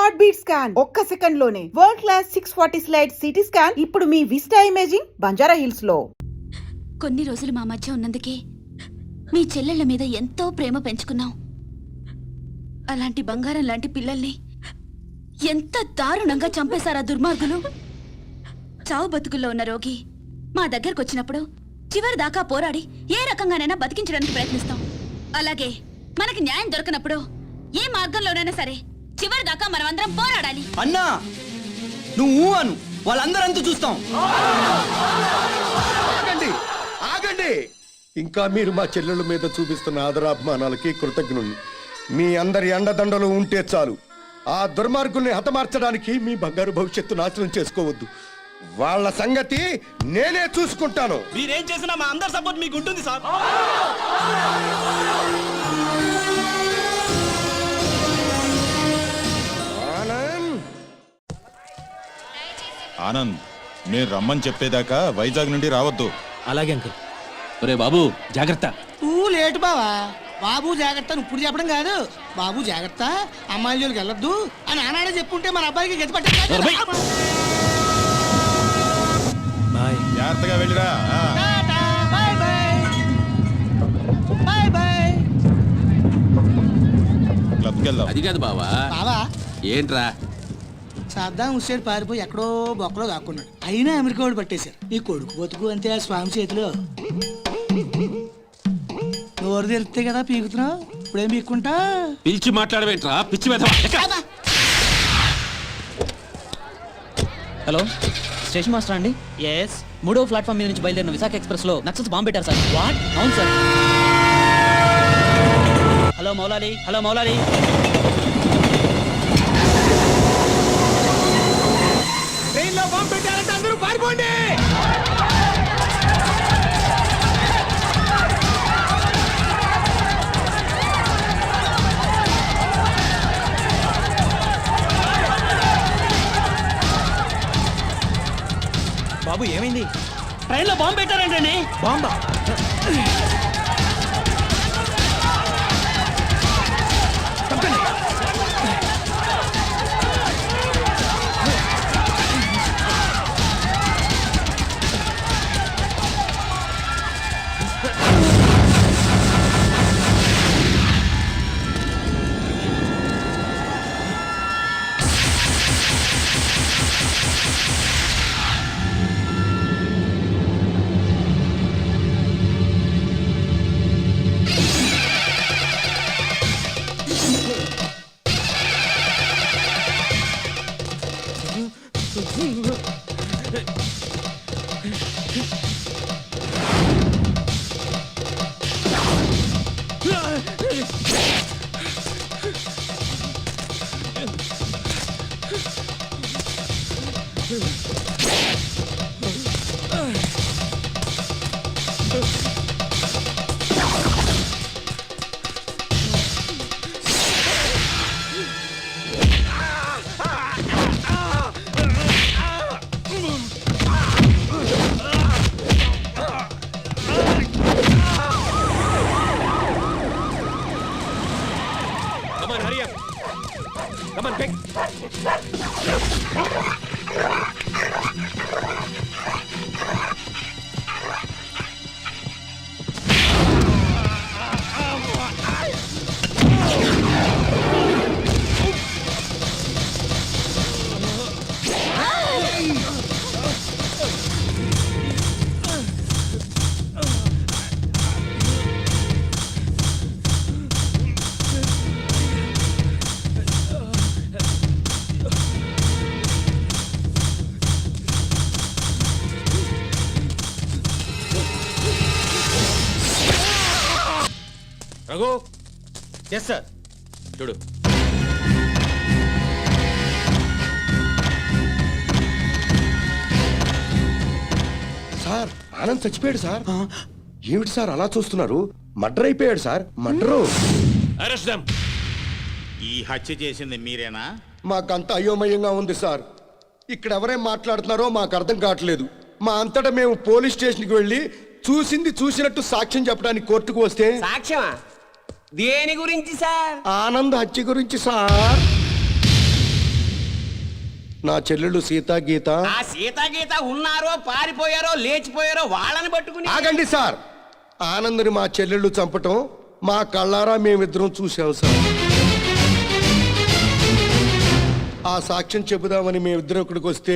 Heart beat scan ఒక్క second లోనే world class 640 slide CT scan ఇప్పుడు మీ విస్టా ఇమేజింగ్ బంజారా హిల్స్ లో. కొన్ని రోజులు మా మధ్య ఉన్నందుకే మీ చెల్లెళ్ళ మీద ఎంతో ప్రేమ పెంచుకున్నాం. అలాంటి బంగారం లాంటి పిల్లల్ని ఎంత దారుణంగా చంపేశారా దుర్మార్గులు. చావు బతుకుల్లో ఉన్న రోగి మా దగ్గరకు వచ్చినప్పుడు చివరి దాకా పోరాడి ఏ రకంగానైనా బతికించడానికి ప్రయత్నిస్తాం. అలాగే మనకి న్యాయం దొరకనప్పుడు ఏ మార్గంలోనైనా సరే చివరి దాకా మనమందరం పోరాడాలి. అన్నా నువ్వు అను వాళ్ళందరంతా చూస్తాం. ఆగండి, ఇంకా మీరు మా చెల్లెళ్ళ మీద చూపిస్తున్న ఆదరాభిమానాలకి కృతజ్ఞుని. మీ అందరి అండదండలు ఉంటే చాలు. ఆ దుర్మార్గుల్ని హతమార్చడానికి మీ బంగారు భవిష్యత్తు నాశనం చేసుకోవద్దు. వాళ్ళ సంగతి నేనే చూసుకుంటాను. మీరేం చేసినా మా అందరి సపోర్ట్ మీకు ఉంటుంది సార్. ఆనంద్, నేను రమ్మని చెప్పేదాకా వైజాగ్ నుండి రావద్దు. అలాగే అంకుల్. ఒరే బాబు జాగ్రత్త. నువ్వు లేటు బావా. బాబు జాగ్రత్త నువ్వు ఇప్పుడు చెప్పడం కాదు. బాబు జాగ్రత్త, అమ్మాయిల జోలికి వెళ్ళొద్దు అని ఆనాడే చెప్పుంటే మన అబ్బాయికి గతి పట్టే. బాయ్. జాగ్రత్తగా వెళ్ళిరా. Bye bye. Bye bye. క్లబ్కి వెళ్దాం. అది కాదు బావా. బావా ఏంట్రా? సద్దాం హుస్సేన్ పారిపోయి ఎక్కడో బొక్కలో దాక్కున్నాడు. అయినా అమెరికా వాడు పట్టేశారు. నీ కొడుకు బతుకు అంతే ఆ స్వామి చేతిలో. నోరు తెరిస్తే కదా పీకుతున్నావు. ఇప్పుడేం పీక్కుంటా? పిలిచి మాట్లాడవేంట్రా పిచ్చి వెధవా. హలో, స్టేషన్ మాస్టర్ అండి? ఎస్. 3వ ప్లాట్ఫామ్ మీద నుంచి బయలుదేరిన విశాఖ ఎక్స్ప్రెస్ లో నక్సల్స్ బాంబు పెట్టారు సార్. వాట్? అవును sir. Hello Maulali, hello Maulali. ట్రైన్లో బాంబు పెట్టారంటే అందరూ పారిపోండి. బాబు ఏమైంది? ట్రైన్లో బాంబు పెట్టారంటండి. బాంబా? Come on, hurry up. Come on, quick. Raghu. Yes sir. చూడు. సార్, ఆనంద్ చచ్చిపోయాడు సార్. ఏమిటి సార్ అలా చూస్తున్నారు? మర్డర్ అయిపోయాడు సార్. మర్డరు. Arrest them. ఈ హత్య చేసింది మీరేనా? మాకంత అయోమయంగా ఉంది సార్. ఇక్కడ ఎవరేం మాట్లాడుతున్నారో మాకు అర్థం కావట్లేదు. మా అంతటా మేము పోలీస్ స్టేషన్కి వెళ్ళి చూసింది చూసినట్టు సాక్ష్యం చెప్పడానికి కోర్టుకు వస్తే సాక్ష్యమా? దేని గురించి సార్? ఆనంద్ హత్య గురించి సార్. నా చెల్లెళ్ళు సీత గీత ఆ సీతాగీత ఉన్నారో పారిపోయారో లేచిపోయారో వాళ్ళని పట్టుకుని ఆగండి సార్. ఆనందని మా చెల్లెళ్ళు చంపటం మా కళ్ళారా మేమిద్దరం చూసాం సార్. ఆ సాక్ష్యం చెబుదామని మేమిద్దరం ఇక్కడికి వస్తే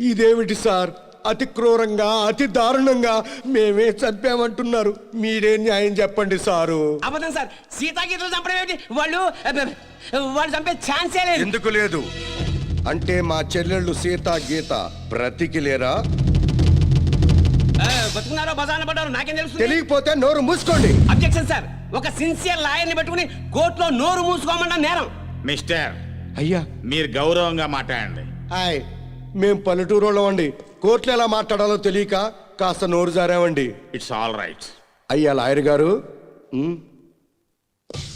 ఇదేమిటి సార్, అతి క్రూరంగా అతి దారుణంగా మేమే చంపామంటున్నారు. మీరే న్యాయం చెప్పండి సారు. అబద్ధం సార్, సీతాగీతలు చంపడం ఏమిటి? వాళ్ళు చంపే ఛాన్సే లేదు. ఎందుకు లేదు అంటే మా చెల్లెళ్ళు సీత గీత బ్రతికిలేరా? బతుకున్నారో బజాన పడ్డారో నాకేం తెలుసు? తెలియకపోతే నోరు మూసుకోండి. అబ్జెక్షన్ సార్, ఒక సిన్సియర్ లాయర్ని పెట్టుకుని కోర్టులో నోరు మూసుకోమన్నా నేరం. మిస్టర్, అయ్యా మీరు గౌరవంగా మాట్లాడండి. హాయ్, మేం పల్లెటూరులో అండి. కోర్టులో ఎలా మాట్లాడాలో తెలియక కాస్త నోరు జారామండి. It's all right. అయ్యా లాయర్ గారు,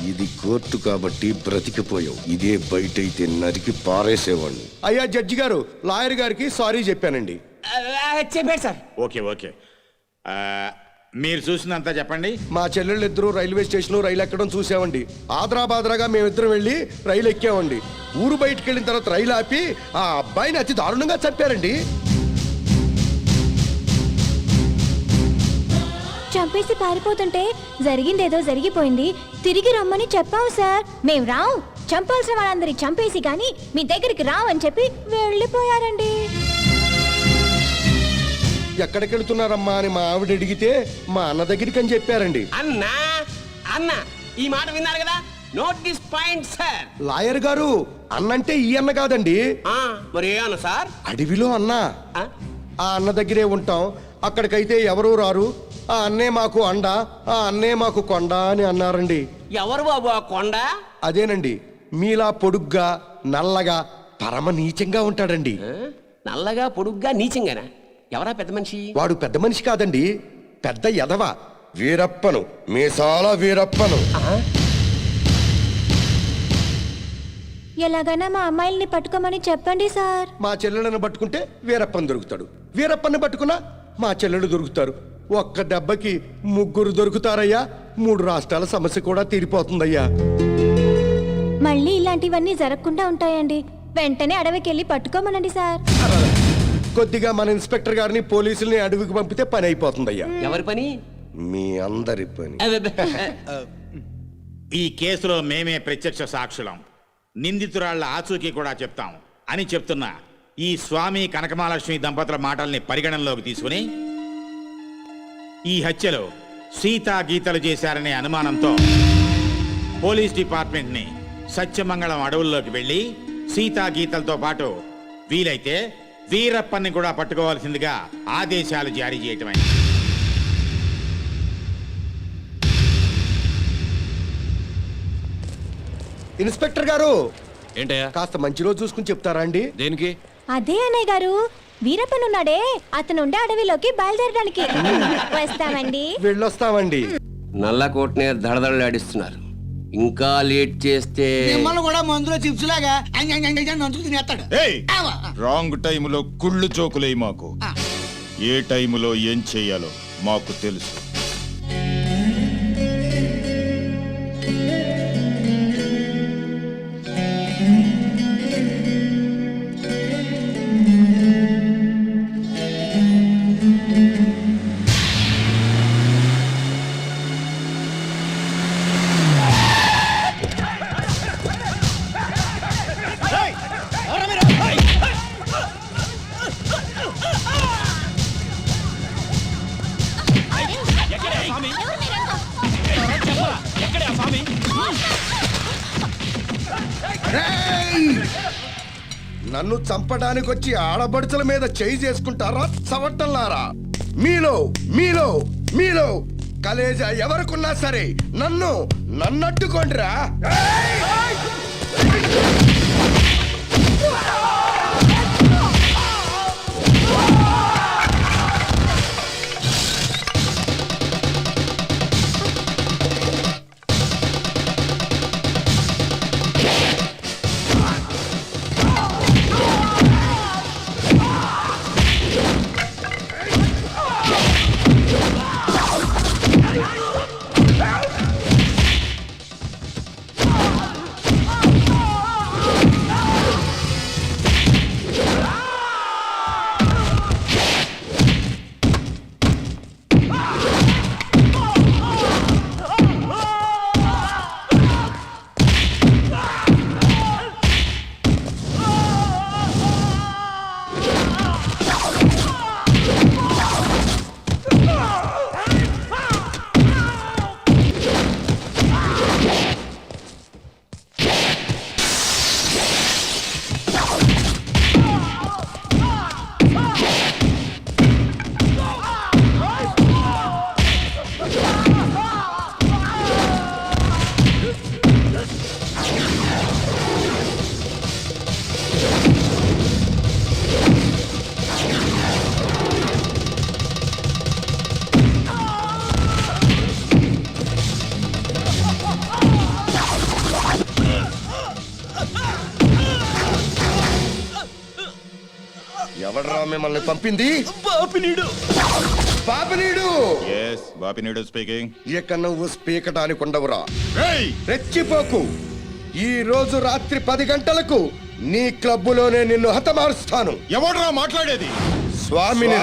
ఇది కోర్టు కాబట్టి బ్రతికిపోయావు. ఇదే బయట అయితే నరికి పారేసేవాడిని. అయ్యా జడ్జి గారు, లాయర్ గారికి సారీ చెప్పానండి. చెప్పాడు సార్. Okay okay. మీరు చూసినంత చెప్పండి. మా చెల్లెళ్ళు ఇద్దరు రైల్వే స్టేషన్లో రైలు ఎక్కడం చూసామండి. ఆదరాబాదరాగా మేమిద్దరం వెళ్ళి రైలు ఎక్కామండి. ఊరు బయటకు వెళ్ళిన తర్వాత రైలు ఆపి ఆ అబ్బాయిని అతి దారుణంగా చంపారండి. చంపేసి పారిపోతుంటే జరిగిందేదో జరిగిపోయింది, తిరిగి రమ్మని చెప్పావు సార్. మేం రావు, చంపాల్సిన వాళ్ళందరికి చంపేసి కానీ మీ దగ్గరికి రావు అని చెప్పి వెళ్ళిపోయారండి. ఎక్కడికి వెళ్తున్నారమ్మా అని మా ఆవిడ అడిగితే మా అన్న దగ్గరికి అని చెప్పారండి. అన్నా అన్న ఈ మాట విన్నారు కదా, note this point sir. Lawyer గారు, అన్నంటే ఈ అన్న కాదండి. మరి ఏ అన్న సార్? అడవిలో అన్న. ఆ అన్న దగ్గరే ఉంటాం. అక్కడికైతే ఎవరూ రారు. ఆ అన్నే మాకు అండ, ఆ అన్నే మాకు కొండ అని అన్నారండి. ఎవరు బాబు ఆ కొండ? అదేనండి, మీలా పొడుగ్గా నల్లగా పరమ నీచంగా ఉంటాడండి. నల్లగా పొడుగ్గా నీచంగానా? ఎవరా పెద్ద మనిషి? వాడు పెద్ద మనిషి కాదండి, పెద్ద ఎదవ. వీరప్పను, మీసాల వీరప్పను. ఎలాగైనా మా అమ్మాయిల్ని పట్టుకోమని చెప్పండి సార్. మా చెల్లెలను పట్టుకుంటే వీరప్పని దొరుకుతాడు, వీరప్పని పట్టుకున్నా మా చెల్లెలు దొరుకుతారు. ఒక్క దెబ్బకి ముగ్గురు దొరుకుతారయ్యా. 3 రాష్ట్రాల సమస్య కూడా తీరిపోతుందయ్యా. మళ్ళీ ఇలాంటివన్నీ జరగకుండా ఉంటాయండి. వెంటనే అడవికి వెళ్ళి పట్టుకోమనండి సార్. కొద్దిగా మన ఇన్స్పెక్టర్ గారిని పోలీసుల్ని అడవికి పంపితే పని అయిపోతుందయ్యా. ఎవరి పని? మీ అందరి పని. ఈ కేసులో మేమే ప్రత్యక్ష సాక్షులం, నిందితురాళ్ల ఆచూకీ కూడా చెప్తాం అని చెప్తున్న ఈ స్వామి కనకమహాలక్ష్మి దంపతుల మాటల్ని పరిగణనలోకి తీసుకుని ఈ హత్యలో సీతా గీతలు చేశారనే అనుమానంతో పోలీస్ డిపార్ట్మెంట్ని సత్యమంగళం అడవుల్లోకి వెళ్ళి సీతా గీతలతో పాటు వీలైతే వీరప్పన్ని కూడా పట్టుకోవాల్సిందిగా ఆదేశాలు జారీ చేయటమైంది. ఇన్స్పెక్టర్ గారు, ఏంటయ్యా? కాస్త మంచి రోజు చూసుకుని చెప్తారా అండి? దేనికి? అదే అన్నయ్య గారు, వీరప్పనున్నాడే అతను ఉండే అడవిలోకి బయలుదేరడానికి వస్తామండి. వెళ్ళొస్తామండి. నల్లకోటనే దడదడలాడిస్తున్నారు. ఇంకా లేట్ చేస్తే మిమ్మల్ని కూడా మందులో చిప్స్ లాగా నంచుకు తినేస్తాడు. రాంగ్ టైములో కుళ్ళు చోకులే మాకు. ఏ టైములో ఏం చెయ్యాలో మాకు తెలుసు. నన్ను చంపడానికి వచ్చి ఆడబడుచుల మీద చేయి చేసుకుంటారా చవట్టల్లారా? మీలో మీలో మీలో కలేజా ఎవరికున్నా సరే నన్నట్టుకోండిరా. ఎవడరా మిమ్మల్ని పంపింది? బాపినీడు బాపినీడు స్పీకింగ్. ఇక నువ్వు స్పీకటానికి ఉండవురా. రెచ్చిపోకు. ఈ రోజు రాత్రి 10 గంటలకు నీ క్లబ్బులోనే నిన్ను హతమారుస్తాను. ఎవడరా మాట్లాడేది? స్వామిని.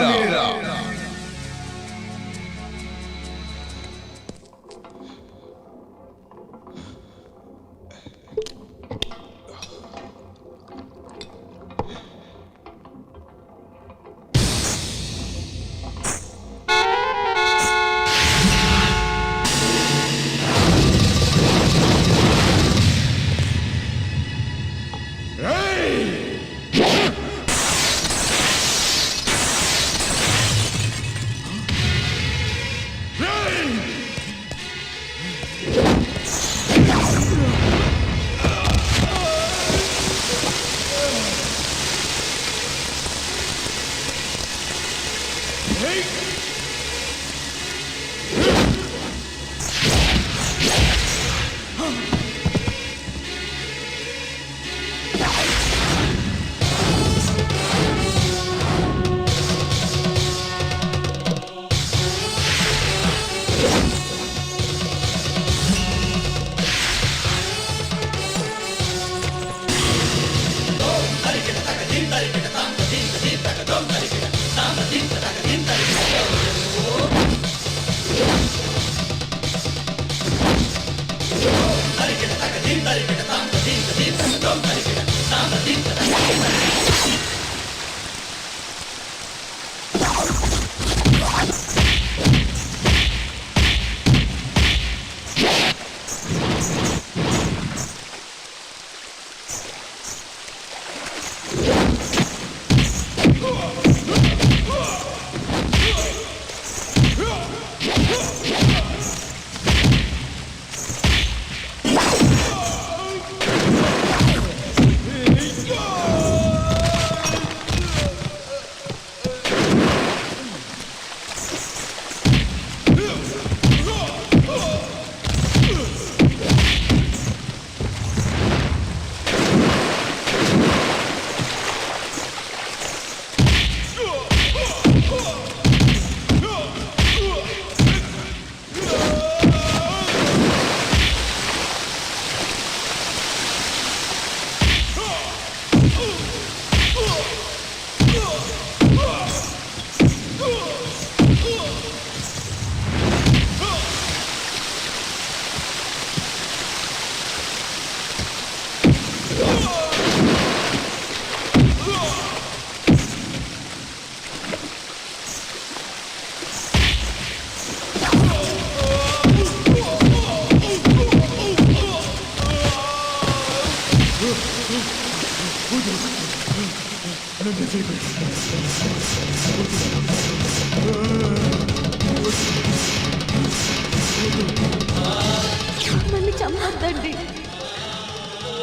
మమ్మల్ని చంపొద్దండి.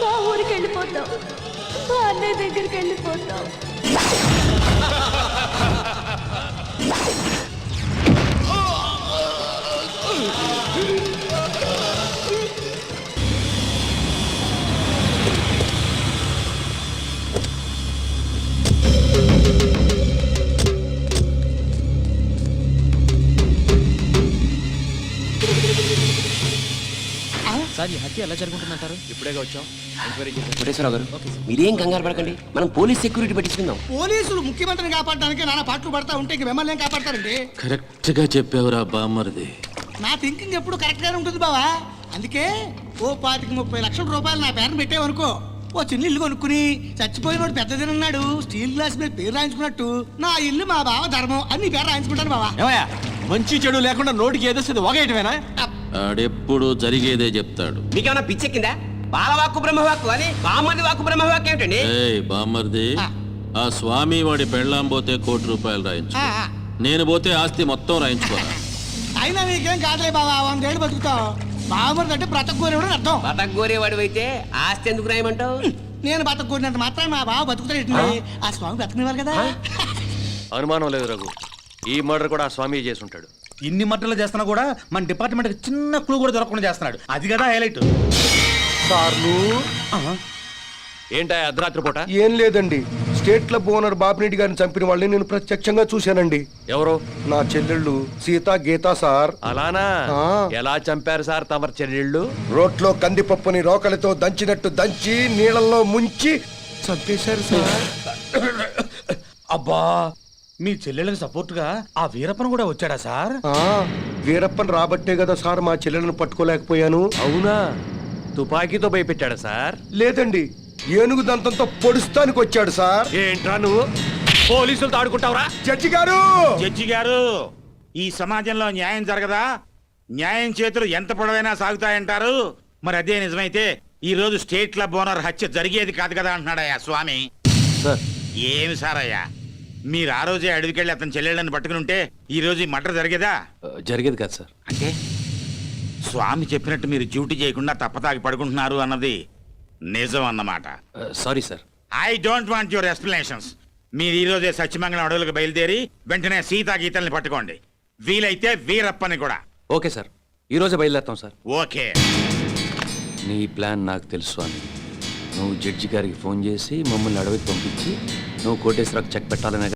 మా ఊరికి వెళ్ళిపోతాం, మా అన్నయ్య దగ్గరికి వెళ్ళిపోతాం. సార్, ఈ హత్య ఎలా జరుగుతుందంటారు? ఇప్పుడేగా వచ్చాం, ఎంక్వైరీ చేశాం. కోటేశ్వరరావు గారు, మీరేం కంగారు పడకండి. మనం పోలీస్ సెక్యూరిటీ పెట్టించుకుందాం. పోలీసులు ముఖ్యమంత్రిని కాపాడడానికి నానా పాటలు పడతా ఉంటే ఇంక మిమ్మల్ని ఏం కాపాడతారండి? కరెక్ట్ గా చెప్పావురా బామ్మరిది. నా థింకింగ్ ఎప్పుడు కరెక్ట్ గానే ఉంటుంది బావా. అందుకే ఓ 25-30 లక్షల రూపాయలు నా పేరుని పెట్టేవనుకో, ఓ చిన్న ఇల్లు కొనుక్కుని చచ్చిపోయినోడు పెద్దదినన్నాడు స్టీల్ గ్లాస్ మీద పేరు రాయించుకున్నట్టు నా ఇల్లు మా బావ ధర్మం అని నీ పేరు రాయించుకుంటాను బావా. ఏమయ్యా, మంచి చెడు లేకుండా నోటికి ఏదొస్తుంది ఒకేయటమేనా? ఆడెప్పుడు జరిగేదే చెప్తాడు. మీకేమన్నా పిచ్చెక్కిందా? బాలవాక్కు బ్రహ్మవాక్కు అని బామ్మది వాక్కు బ్రహ్మవాక్కు ఏమిటండి? ఏయ్ బామ్మర్ది, ఆ స్వామి వాడి పెళ్ళాం పోతే ₹1,00,00,000 రాయించు, నేను పోతే ఆస్తి మొత్తం రాయించుకోరా. అయినా నీకేం కాదులే బావా, 100 ఏళ్ళు బతుకుతావు. బావమరిది అంటే బ్రతకూరేవాడు అర్థం. బతకగోరేవాడు అయితే ఆస్తి ఎందుకు రాయమంటావు? నేను బతకూరినంత మాత్రం మా బావ బతుకుతాడు. ఆ స్వామి బతకనివ్వాలి కదా. అనుమానం లేదు రఘు, ఈ మర్డర్ కూడా ఆ స్వామి చేసి ఉంటాడు. ఇన్ని మట్టలు చేస్తున్నా కూడా మన డిపార్ట్మెంట్ చిన్న క్లూ కూడా దొరకకుండా చేస్తున్నాడు. అది కదా హైలైట్. ఏంటా అర్ధరాత్రి పూట? ఏం లేదండి, స్టేట్ క్లబ్ ఓనర్ బాపిరెడ్డి గారిని చంపిన వాళ్ళని నేను ప్రత్యక్షంగా చూశానండి. ఎవరు? నా చెల్లెళ్ళు సీత గీత సార్. అలానా? ఆ. ఎలా చంపారు సార్ తమరు చెల్లెళ్ళు? రోట్లో కందిపప్పుని రోకలితో దంచినట్టు దంచి నీళ్ళల్లో ముంచి చంపేశారు సార్. అబ్బా మీ చెల్లెళ్ళకి సపోర్ట్ గా ఆ వీరప్పన్ కూడా వచ్చాడా సార్? వీరప్పన్ రాబట్టే కదా సార్ మా చెల్లెలను పట్టుకోలేకపోయాను. అవునా? తుపాకీతో భయపెట్టాడా సార్? లేదండి, ఏనుగు దంతంతో పొడుస్తానికి వచ్చాడు సార్. ఏంట్రా నువ్వు పోలీసులతో ఆడుకుంటావురా? జడ్జి గారు, జడ్జి గారు, ఈ సమాజంలో న్యాయం జరగదా? న్యాయం చేతులు ఎంత పొడవైనా సాగుతాయంటారు. మరి అదే నిజమైతే ఈ రోజు స్టేట్ క్లబ్ ఓనర్ హత్య జరిగేది కాదు కదా అంటున్నాడయ్యా స్వామి. సార్ ఏమి సార్ అయ్యా, మీరు ఆ రోజే అడవికెళ్ళి అతని చెల్లెళ్ళని పట్టుకుని ఉంటే ఈ రోజు ఈ మర్డర్ జరిగేదా? జరిగేది కాదు సార్. అంటే స్వామి చెప్పినట్టు మీరు డ్యూటీ చేయకుండా తప్పతాగి పడుకుంటున్నారు అన్నది నిజం అన్నమాట. Sorry sir. I don't want your explanations. మీరు ఈ రోజే సత్యమంగళం అడవులకు బయలుదేరి వెంటనే సీతా గీతల్ని పట్టుకోండి. వీలైతే వీరప్పని కూడా. ఓకే సార్, ఈ రోజే బయలుదేరుతాం సార్. ఓకే. నీ ప్లాన్ నాకు తెలుసు అని నువ్వు జడ్జి గారికి ఫోన్ చేసి మమ్మల్ని అడవికి పంపించి నువ్వు కోటేశ్వరకు చెక్ పెట్టాలనే